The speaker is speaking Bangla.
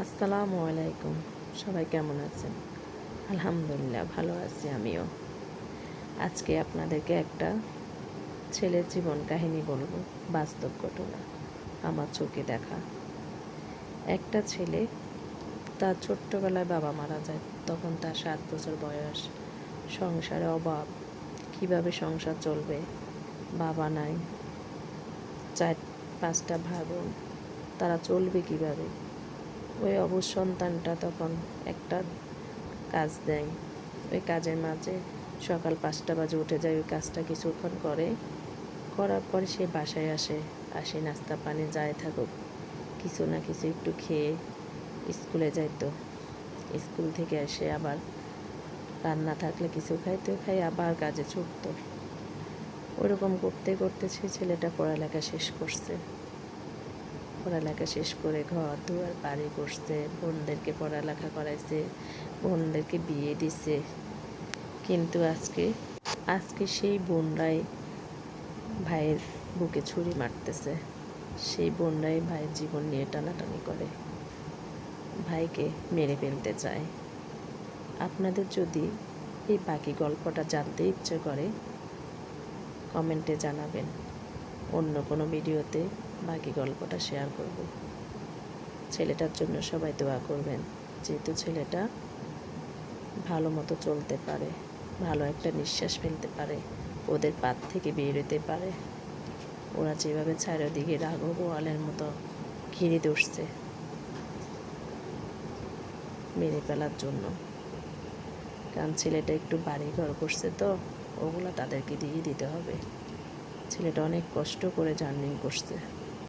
আসসালামু আলাইকুম। সবাই কেমন আছেন? আলহামদুলিল্লাহ ভালো আছি আমিও। আজকে আপনাদেরকে একটা ছেলের জীবন কাহিনী বলবো, বাস্তব ঘটনা, আমার চোখে দেখা। একটা ছেলে, তার ছোট্টবেলায় বাবা মারা যায়, তখন তার 7 বছর বয়স। সংসারে অভাব, কিভাবে সংসার চলবে, বাবা নাই, 4-5টা ভাই বোন, তারা চলবে কিভাবে? ওই অবুঝ সন্তানটা তখন একটা কাজ দেয়। ওই কাজের মাঝে সকাল 5টা বাজে উঠে যায়, ওই কাজটা কিছুক্ষণ করে, করার পরে সে বাসায় আসে নাস্তা পানি যায় থাকুক, কিছু না কিছু একটু খেয়ে স্কুলে যাইতো। স্কুল থেকে এসে আবার রান্না থাকলে কিছু খাইতে খাই, আবার কাজে ছুটতো। ওরকম করতে করতে সে ছেলেটা পড়ালেখা শেষ করছে। পড়ালেখা শেষ করে ঘর দুয়ার বাড়ি করছে, বোনদেরকে পড়ালেখা করাইছে, বোনদেরকে বিয়ে দিছে। কিন্তু আজকে সেই বোনরাই ভাইয়ের বুকে ছুরি মারতেছে। সেই বোনরাই ভাইয়ের জীবন নিয়ে টানাটানি করে, ভাইকে মেরে ফেলতে চায়। আপনাদের যদি এই বাকি গল্পটা জানতে ইচ্ছে করে, কমেন্টে জানাবেন। অন্য কোনো ভিডিওতে বাকি গল্পটা শেয়ার করব। ছেলেটার জন্য সবাই দোয়া করবেন, যেহেতু ছেলেটা ভালো মতো চলতে পারে, ভালো একটা নিঃশ্বাস ফেলতে পারে, ওদের পাত থেকে বেরোতে পারে। ওরা যেভাবে চারিদিকে রাঘব বোয়ালের মতো ঘিরে ধরছে মেরে ফেলার জন্য। কারণ ছেলেটা একটু বাড়ি ঘর করছে, তো ওগুলো তাদেরকে দিয়ে দিতে হবে। ছেলেটা অনেক কষ্ট করে জার্নি করছে।